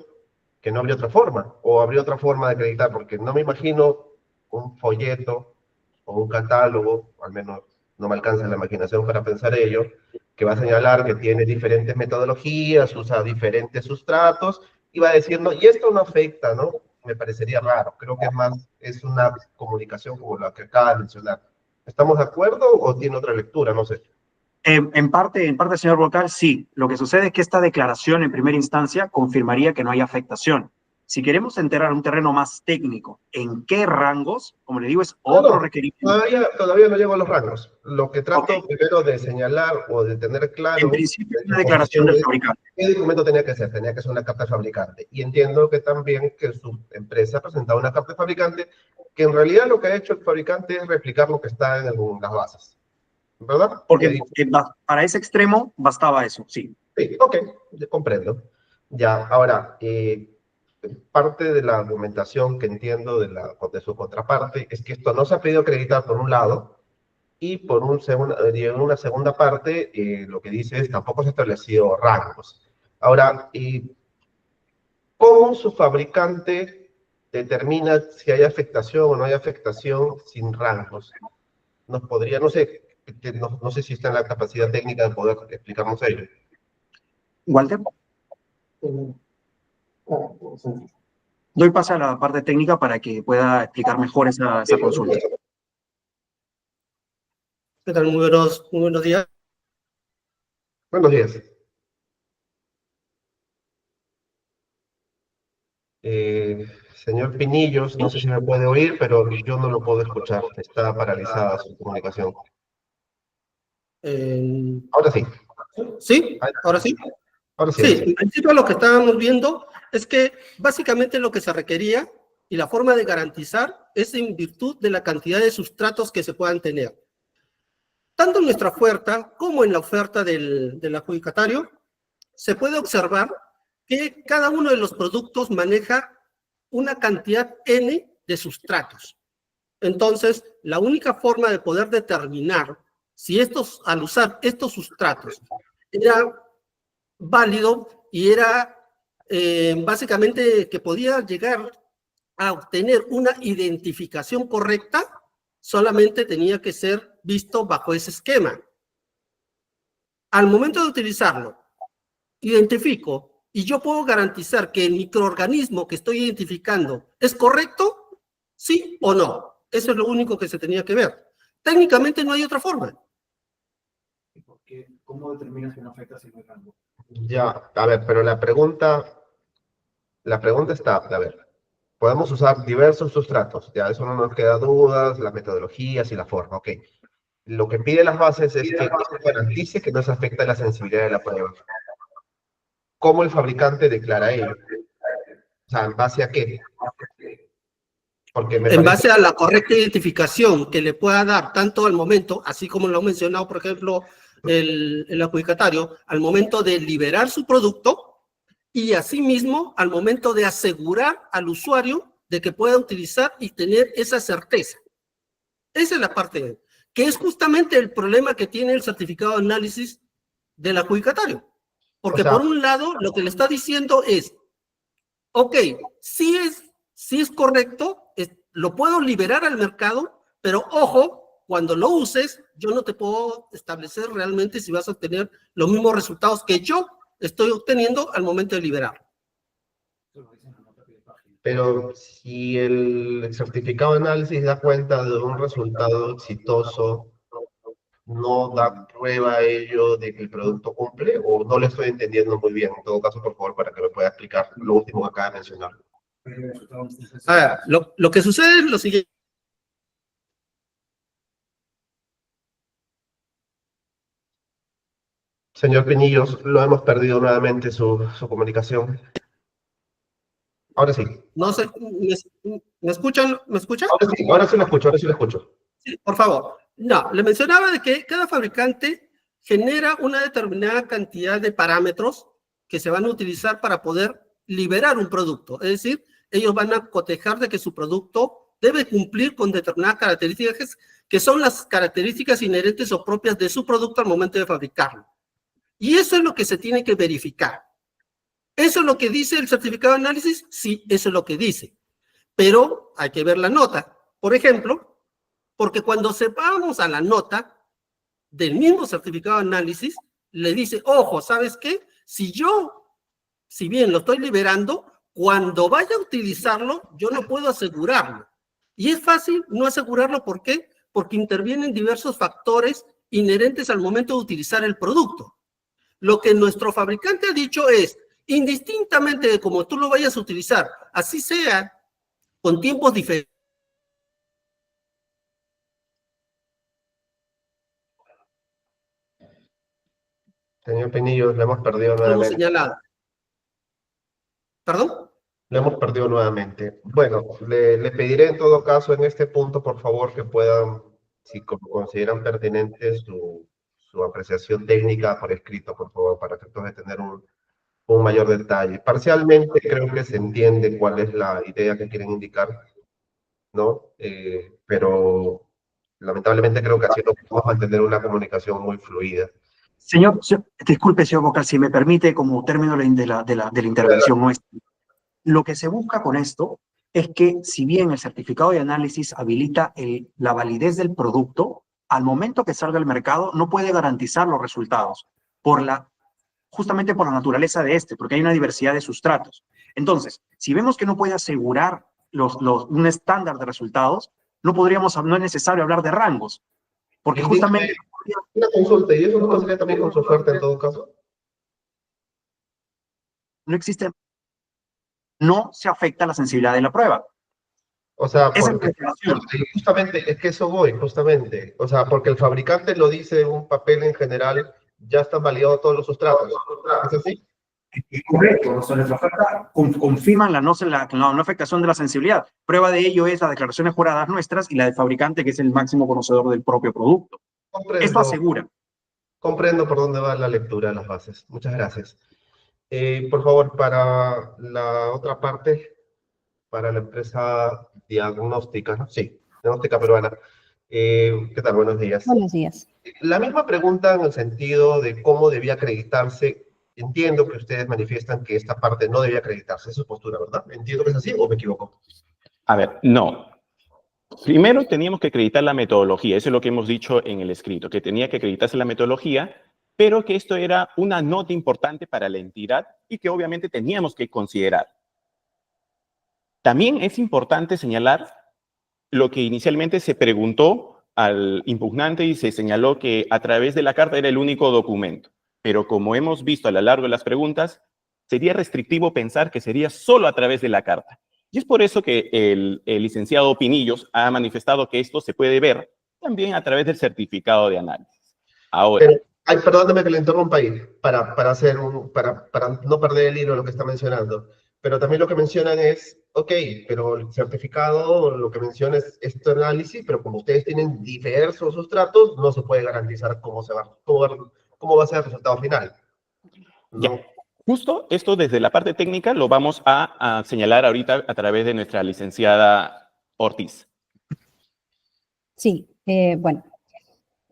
que no habría otra forma, o habría otra forma de acreditar, porque no me imagino un folleto o un catálogo, al menos no me alcanza la imaginación para pensar ello, que va a señalar que tiene diferentes metodologías, usa diferentes sustratos, y va a decir, no, y esto no afecta, ¿no? Me parecería raro, creo que es una comunicación como la que acaba de mencionar. ¿Estamos de acuerdo o tiene otra lectura? No sé. En parte, señor vocal, sí. Lo que sucede es que esta declaración en primera instancia confirmaría que no hay afectación. Si queremos entrar a un terreno más técnico, ¿en qué rangos? Como le digo, es otro requerimiento. Todavía no llego a los rangos. Lo que trato primero de señalar o de tener claro... En principio, es una declaración del fabricante. ¿Qué documento tenía que ser? Tenía que ser una carta de fabricante. Y entiendo que también que su empresa ha presentado una carta de fabricante, que en realidad lo que ha hecho el fabricante es replicar lo que está en las bases. ¿Verdad? Porque para ese extremo bastaba eso, sí. Sí, ok, comprendo. Ya, ahora, parte de la argumentación que entiendo de su contraparte es que esto no se ha pedido acreditar por un lado, y por en una segunda parte, lo que dice es tampoco se ha establecido rangos. Ahora, ¿cómo su fabricante determina si hay afectación o no hay afectación sin rangos? Nos podría, no sé si está en la capacidad técnica de poder explicarnos ello. Walter. Doy paso a la parte técnica para que pueda explicar mejor esa consulta. ¿Qué tal? Muy buenos días. Buenos días. Señor Pinillos, no sé si me puede oír, pero yo no lo puedo escuchar. Está paralizada su comunicación. Ahora sí. ¿Sí? ¿Ahora sí? Ahora sí. Sí, en principio lo que estábamos viendo es que básicamente lo que se requería y la forma de garantizar es en virtud de la cantidad de sustratos que se puedan tener. Tanto en nuestra oferta como en la oferta del adjudicatario, se puede observar que cada uno de los productos maneja una cantidad N de sustratos. Entonces, la única forma de poder determinar si al usar estos sustratos era válido y era básicamente que podía llegar a obtener una identificación correcta, solamente tenía que ser visto bajo ese esquema. Al momento de utilizarlo, identifico y yo puedo garantizar que el microorganismo que estoy identificando es correcto, sí o no. Eso es lo único que se tenía que ver. Técnicamente no hay otra forma. ¿Cómo determinas que no afecta si no hay rango? Ya, a ver, pero la pregunta está, a ver, podemos usar diversos sustratos, ya eso no nos queda dudas, las metodologías y la forma, ok. Lo que pide las bases es que esto garantice que no se afecta la sensibilidad de la prueba. ¿Cómo el fabricante declara ello? O sea, ¿en base a qué? Porque me En parece... base a la correcta identificación que le pueda dar tanto al momento, así como lo ha mencionado, por ejemplo, el adjudicatario, al momento de liberar su producto y asimismo al momento de asegurar al usuario de que pueda utilizar y tener esa certeza. Esa es la parte, que es justamente el problema que tiene el certificado de análisis del adjudicatario. Porque O sea, por un lado, lo que le está diciendo es, ok, sí es correcto, lo puedo liberar al mercado, pero ojo, cuando lo uses, yo no te puedo establecer realmente si vas a obtener los mismos resultados que yo estoy obteniendo al momento de liberarlo. pero si el certificado de análisis da cuenta de un resultado exitoso, ¿no da prueba a ello de que el producto cumple? ¿O no lo estoy entendiendo muy bien? En todo caso, por favor, para que me pueda explicar lo último que acaba de mencionar. A ver, lo que sucede es lo siguiente. Señor Pinillos, lo hemos perdido nuevamente su comunicación. Ahora sí. No sé, ¿me escuchan? ¿Me escuchan? Ahora sí lo escucho, ahora sí lo escucho. Sí, por favor. No, le mencionaba de que cada fabricante genera una determinada cantidad de parámetros que se van a utilizar para poder liberar un producto. Es decir, ellos van a cotejar de que su producto debe cumplir con determinadas características que son las características inherentes o propias de su producto al momento de fabricarlo. Y eso es lo que se tiene que verificar. ¿Eso es lo que dice el certificado de análisis? Sí, eso es lo que dice. Pero hay que ver la nota. Por ejemplo, porque cuando sepamos a la nota del mismo certificado de análisis, le dice, ojo, ¿sabes qué? Si bien lo estoy liberando, cuando vaya a utilizarlo, yo no puedo asegurarlo. Y es fácil no asegurarlo, ¿por qué? Porque intervienen diversos factores inherentes al momento de utilizar el producto. Lo que nuestro fabricante ha dicho es, indistintamente de cómo tú lo vayas a utilizar, así sea con tiempos diferentes. Señor Pinillos, lo hemos perdido nuevamente. Señalado. ¿Perdón? Lo hemos perdido nuevamente. Bueno, le pediré en todo caso en este punto, por favor, que puedan, si consideran pertinente, su apreciación técnica por escrito, por favor, para efectos de tener un mayor detalle. Parcialmente creo que se entiende cuál es la idea que quieren indicar, ¿no? Pero lamentablemente creo que así no podemos mantener una comunicación muy fluida. Señor, disculpe, señor Vocal, si me permite, como término de la intervención nuestra. Lo que se busca con esto es que, si bien el certificado de análisis habilita la validez del producto, al momento que salga al mercado no puede garantizar los resultados, justamente por la naturaleza de porque hay una diversidad de sustratos. Entonces, si vemos que no puede asegurar un estándar de resultados, no es necesario hablar de rangos, porque justamente... Una consulta, ¿y eso no pasaría también con su oferta en todo caso? No existe... No se afecta la sensibilidad de la prueba. O sea, porque, justamente, es que eso voy, justamente. O sea, porque el fabricante lo dice en un papel en general, ya están validados todos los sustratos. ¿Es así? Correcto, nuestra oferta confirman la no afectación de la sensibilidad. Prueba de ello es las declaraciones juradas nuestras y la del fabricante, que es el máximo conocedor del propio producto. Esto asegura. Comprendo por dónde va la lectura de las bases. Muchas gracias. Por favor, para la otra parte, para la empresa diagnóstica, ¿no? Sí, diagnóstica peruana. ¿Qué tal? Buenos días. Buenos días. La misma pregunta en el sentido de cómo debía acreditarse. Entiendo que ustedes manifiestan que esta parte no debía acreditarse, es su postura, ¿verdad? ¿Entiendo que es así o me equivoco? A ver, no. Primero teníamos que acreditar la metodología, eso es lo que hemos dicho en el escrito, que tenía que acreditarse la metodología, pero que esto era una nota importante para la entidad y que obviamente teníamos que considerar. También es importante señalar lo que inicialmente se preguntó al impugnante y se señaló que a través de la carta era el único documento. Pero como hemos visto a lo largo de las preguntas, sería restrictivo pensar que sería solo a través de la carta. Y es por eso que el licenciado Pinillos ha manifestado que esto se puede ver también a través del certificado de análisis. Ahora, Pero, ay, perdóname que le interrumpa ahí, para no perder el hilo de lo que está mencionando. Pero también lo que mencionan es, ok, pero el certificado lo que menciona es este análisis, pero como ustedes tienen diversos sustratos, no se puede garantizar cómo va a ser el resultado final. ya. No. Justo esto desde la parte técnica lo vamos a señalar ahorita a través de nuestra licenciada Ortiz. Sí, bueno.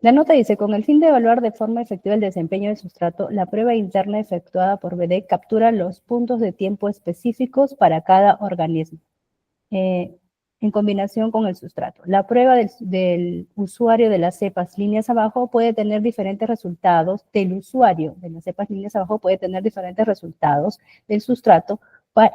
La nota dice, con el fin de evaluar de forma efectiva el desempeño del sustrato, la prueba interna efectuada por BD captura los puntos de tiempo específicos para cada organismo, en combinación con el sustrato. La prueba del usuario de las cepas líneas abajo puede tener diferentes resultados del usuario de las cepas líneas abajo puede tener diferentes resultados del sustrato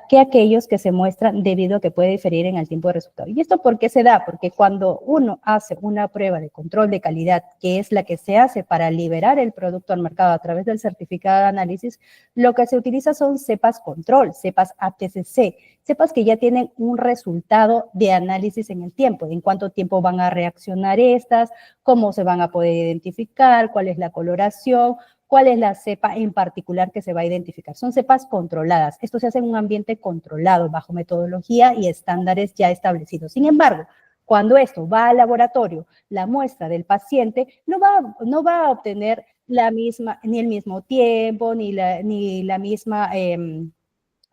que aquellos que se muestran debido a que puede diferir en el tiempo de resultado. ¿Y esto por qué se da? Porque cuando uno hace una prueba de control de calidad, que es la que se hace para liberar el producto al mercado a través del certificado de análisis, lo que se utiliza son cepas control, cepas ATCC, cepas que ya tienen un resultado de análisis en el tiempo, en cuánto tiempo van a reaccionar estas, cómo se van a poder identificar, cuál es la coloración, cuál es la cepa en particular que se va a identificar. Son cepas controladas. Esto se hace en un ambiente controlado, bajo metodología y estándares ya establecidos. Sin embargo, cuando esto va al laboratorio, la muestra del paciente no va a obtener la misma, ni el mismo tiempo, ni la misma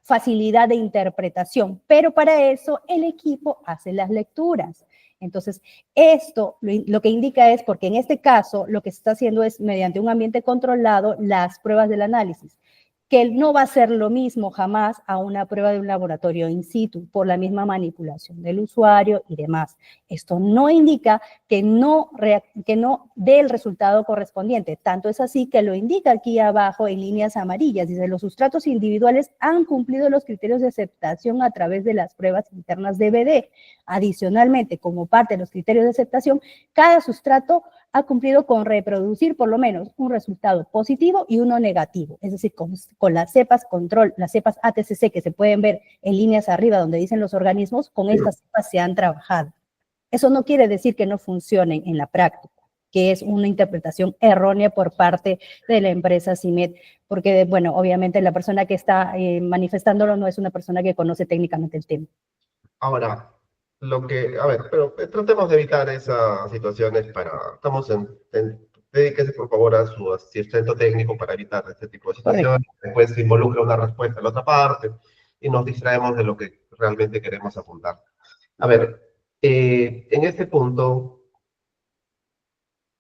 facilidad de interpretación, pero para eso el equipo hace las lecturas. Entonces, esto lo que indica es, porque en este caso lo que se está haciendo es mediante un ambiente controlado las pruebas del análisis, que no va a ser lo mismo jamás a una prueba de un laboratorio in situ por la misma manipulación del usuario y demás. Esto no indica que no dé el resultado correspondiente. Tanto es así que lo indica aquí abajo en líneas amarillas. Dice, los sustratos individuales han cumplido los criterios de aceptación a través de las pruebas internas de BD. Adicionalmente, como parte de los criterios de aceptación, cada sustrato ha cumplido con reproducir por lo menos un resultado positivo y uno negativo. Es decir, con las cepas control, las cepas ATCC que se pueden ver en líneas arriba donde dicen los organismos, con estas cepas se han trabajado. Eso no quiere decir que no funcionen en la práctica, que es una interpretación errónea por parte de la empresa CIMED, porque, bueno, obviamente la persona que está manifestándolo no es una persona que conoce técnicamente el tema. Ahora, a ver, pero tratemos de evitar esas situaciones dedíquese por favor a su asistente técnico para evitar este tipo de situaciones. Después se involucra una respuesta en la otra parte y nos distraemos de lo que realmente queremos apuntar. A ver, en este punto,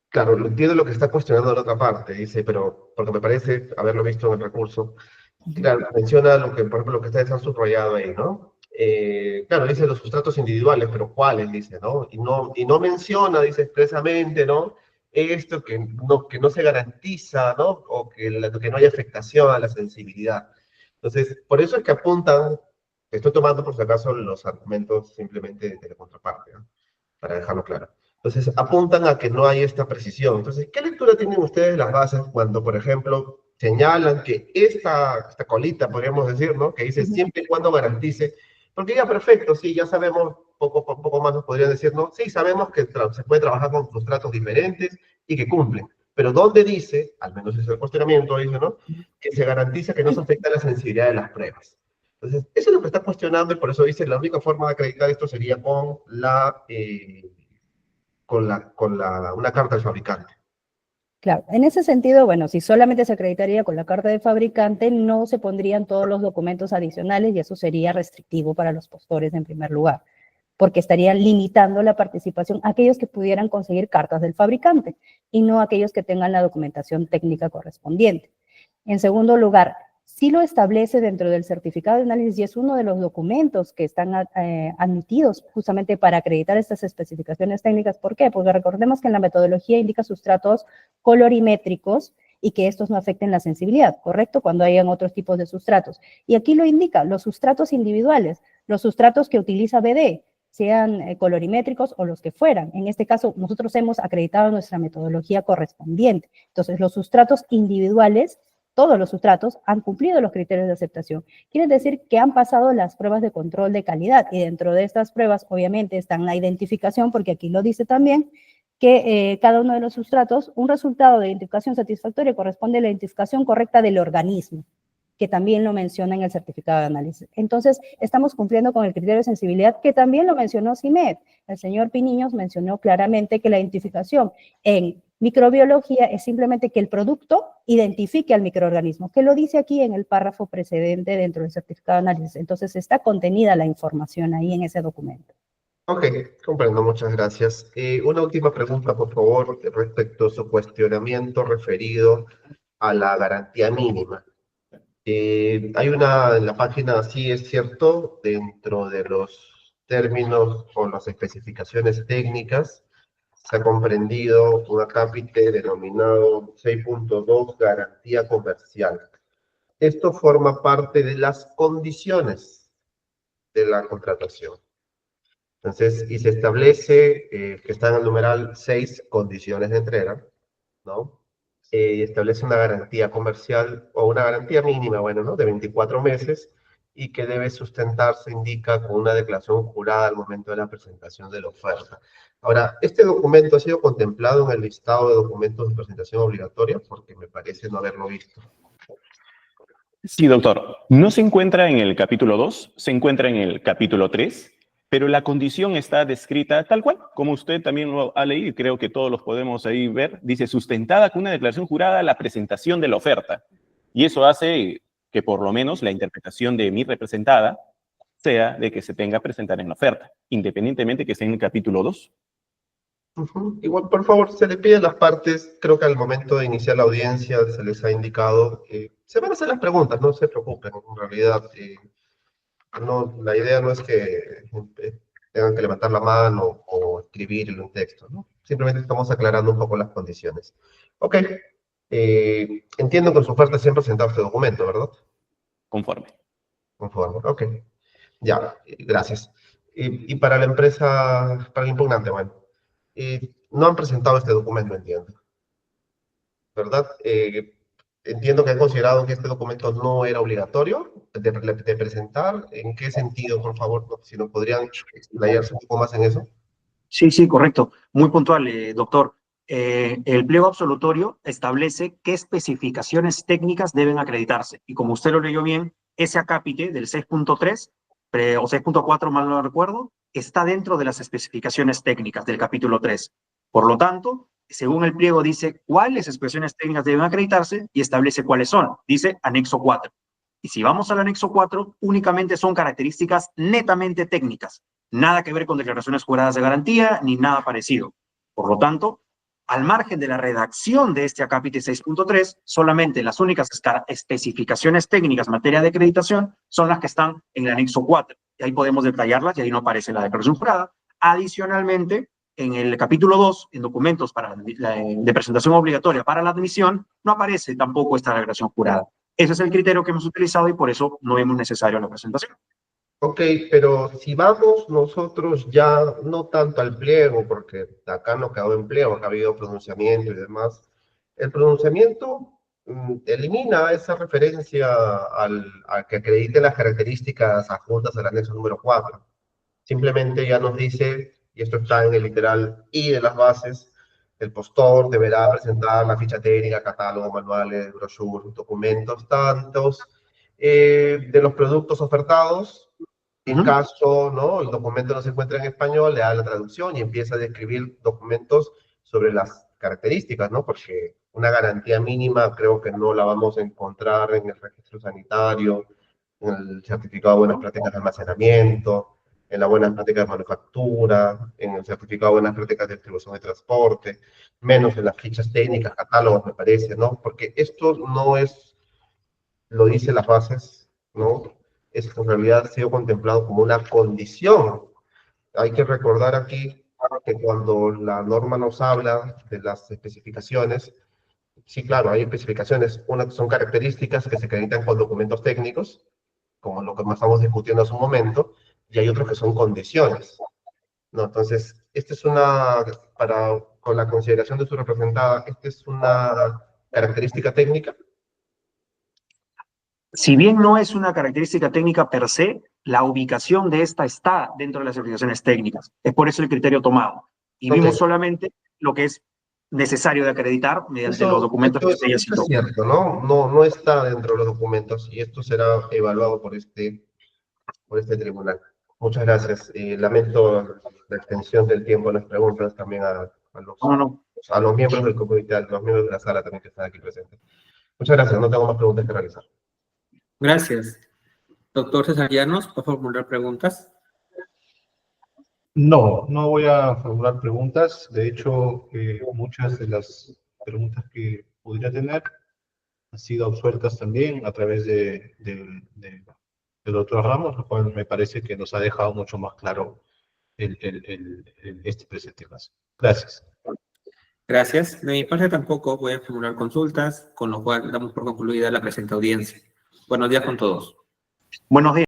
claro, entiendo lo que está cuestionando la otra parte, dice, pero porque me parece haberlo visto en el recurso, claro, menciona lo que, por ejemplo, lo que ustedes han subrayado ahí, ¿no? Claro, dice los sustratos individuales, pero ¿cuáles? Dice, ¿no? Y no menciona, dice expresamente, ¿no? Esto que no se garantiza, ¿no? O que no haya afectación a la sensibilidad. Entonces, por eso es que apuntan, estoy tomando por si acaso los argumentos simplemente de la contraparte, ¿no? Para dejarlo claro. Entonces, apuntan a que no hay esta precisión. Entonces, ¿qué lectura tienen ustedes de las bases cuando, por ejemplo, señalan que esta colita, podríamos decir, ¿no? Que dice siempre y cuando garantice, porque ya perfecto, sí, ya sabemos, poco más nos podrían decir, ¿no? Sí, sabemos que se puede trabajar con sustratos diferentes y que cumplen, pero ¿dónde dice, al menos es el cuestionamiento, dice, ¿no? Que se garantiza que no se afecta la sensibilidad de las pruebas. Entonces, eso es lo que está cuestionando y por eso dice, la única forma de acreditar esto sería con una carta del fabricante. Claro, en ese sentido, bueno, si solamente se acreditaría con la carta de fabricante, no se pondrían todos los documentos adicionales y eso sería restrictivo para los postores en primer lugar, porque estarían limitando la participación a aquellos que pudieran conseguir cartas del fabricante y no a aquellos que tengan la documentación técnica correspondiente. En segundo lugar, sí lo establece dentro del certificado de análisis y es uno de los documentos que están admitidos justamente para acreditar estas especificaciones técnicas. ¿Por qué? Porque recordemos que en la metodología indica sustratos colorimétricos y que estos no afecten la sensibilidad, ¿correcto? Cuando hayan otros tipos de sustratos. Y aquí lo indica, los sustratos individuales, los sustratos que utiliza BD, sean colorimétricos o los que fueran. En este caso, nosotros hemos acreditado nuestra metodología correspondiente. Entonces, los sustratos individuales, todos los sustratos han cumplido los criterios de aceptación. Quiere decir que han pasado las pruebas de control de calidad y dentro de estas pruebas obviamente están la identificación, porque aquí lo dice también, que cada uno de los sustratos, un resultado de identificación satisfactoria corresponde a la identificación correcta del organismo, que también lo menciona en el certificado de análisis. Entonces, estamos cumpliendo con el criterio de sensibilidad que también lo mencionó CIMED. El señor Piniños mencionó claramente que la identificación en microbiología es simplemente que el producto identifique al microorganismo, que lo dice aquí en el párrafo precedente dentro del certificado de análisis. Entonces, está contenida la información ahí en ese documento. Ok, comprendo, muchas gracias. Una última pregunta, por favor, respecto a su cuestionamiento referido a la garantía mínima. Hay una en la página, sí es cierto, dentro de los términos o las especificaciones técnicas, se ha comprendido un acápite denominado 6.2 garantía comercial. Esto forma parte de las condiciones de la contratación. Entonces, y se establece que está en el numeral 6, condiciones de entrega, ¿no? Y establece una garantía comercial o una garantía mínima, bueno, ¿no? De 24 meses y que debe sustentarse, indica, con una declaración jurada al momento de la presentación de la oferta. Ahora, este documento ha sido contemplado en el listado de documentos de presentación obligatoria porque me parece no haberlo visto. Sí, doctor. No se encuentra en el capítulo 2, se encuentra en el capítulo 3, pero la condición está descrita tal cual, como usted también lo ha leído, y creo que todos los podemos ahí ver. Dice, sustentada con una declaración jurada la presentación de la oferta. Y eso hace que por lo menos la interpretación de mi representada sea de que se tenga que presentar en la oferta, independientemente que esté en el capítulo 2. Igual, por favor, se le pide a las partes, creo que al momento de iniciar la audiencia se les ha indicado que se van a hacer las preguntas, no se preocupen, en realidad no, la idea no es que tengan que levantar la mano o escribir en un texto, ¿no? Simplemente estamos aclarando un poco las condiciones. Ok, entiendo que en su oferta siempre presentado este documento, ¿verdad? Conforme. Conforme, ok. Ya, gracias. Y para la empresa, para el impugnante, bueno, no han presentado este documento, entiendo, ¿verdad? Entiendo que han considerado que este documento no era obligatorio de presentar. ¿En qué sentido, por favor? Si nos podrían explayarse un poco más en eso. Sí, sí, correcto. Muy puntual, doctor. El pliego absolutorio establece qué especificaciones técnicas deben acreditarse. Y como usted lo leyó bien, ese acápite del 6.3 o 6.4, mal no recuerdo, está dentro de las especificaciones técnicas del capítulo 3. Por lo tanto, según el pliego dice cuáles especificaciones técnicas deben acreditarse y establece cuáles son. Dice anexo 4. Y si vamos al anexo 4, únicamente son características netamente técnicas. Nada que ver con declaraciones juradas de garantía, ni nada parecido. Por lo tanto, al margen de la redacción de este acápite 6.3, solamente las únicas especificaciones técnicas en materia de acreditación son las que están en el anexo 4. Y ahí podemos detallarlas y ahí no aparece la declaración jurada. Adicionalmente, en el capítulo 2, en documentos de presentación obligatoria para la admisión, no aparece tampoco esta declaración jurada. Ese es el criterio que hemos utilizado y por eso no vemos necesario la presentación. Ok, pero si vamos nosotros ya, no tanto al pliego, porque acá no quedó en pliego, acá ha habido pronunciamiento y demás, el pronunciamiento elimina esa referencia a que acredite las características adjuntas al anexo número 4. Simplemente ya nos dice, y esto está en el literal I de las bases, el postor deberá presentar la ficha técnica, catálogo, manuales, brochures, documentos, tantos, de los productos ofertados. En caso, ¿no?, el documento no se encuentra en español, le da la traducción y empieza a describir documentos sobre las características, ¿no? Porque una garantía mínima creo que no la vamos a encontrar en el registro sanitario, en el certificado de buenas prácticas de almacenamiento, en la buena práctica de manufactura, en el certificado de buenas prácticas de distribución y transporte, menos en las fichas técnicas, catálogos, me parece, ¿no? Porque esto no es, lo dice las bases, ¿no? Es en realidad ha sido contemplado como una condición. Hay que recordar aquí que cuando la norma nos habla de las especificaciones, sí, claro, hay especificaciones, unas son características que se acreditan con documentos técnicos, como lo que estamos discutiendo hace un momento, y hay otros que son condiciones, ¿no? Entonces, esta es una, con la consideración de su representada, esta es una característica técnica. Si bien no es una característica técnica per se, la ubicación de esta está dentro de las aplicaciones técnicas. Es por eso el criterio tomado. Y vimos Ok. solamente lo que es necesario de acreditar mediante los documentos que Esto usted ya es citó. cierto, ¿no? No está dentro de los documentos y esto será evaluado por este tribunal. Muchas gracias. Lamento la extensión del tiempo en las preguntas también No. a los miembros del comité, a los miembros de la sala también que están aquí presentes. Muchas gracias. No tengo más preguntas que realizar. Gracias. Doctor César Llanos, ¿puede formular preguntas? No voy a formular preguntas. De hecho, muchas de las preguntas que podría tener han sido absueltas también a través del doctor Ramos, lo cual me parece que nos ha dejado mucho más claro este presente caso. Gracias. Gracias. De mi parte tampoco voy a formular consultas, con lo cual damos por concluida la presente audiencia. Buenos días con todos. Buenos días.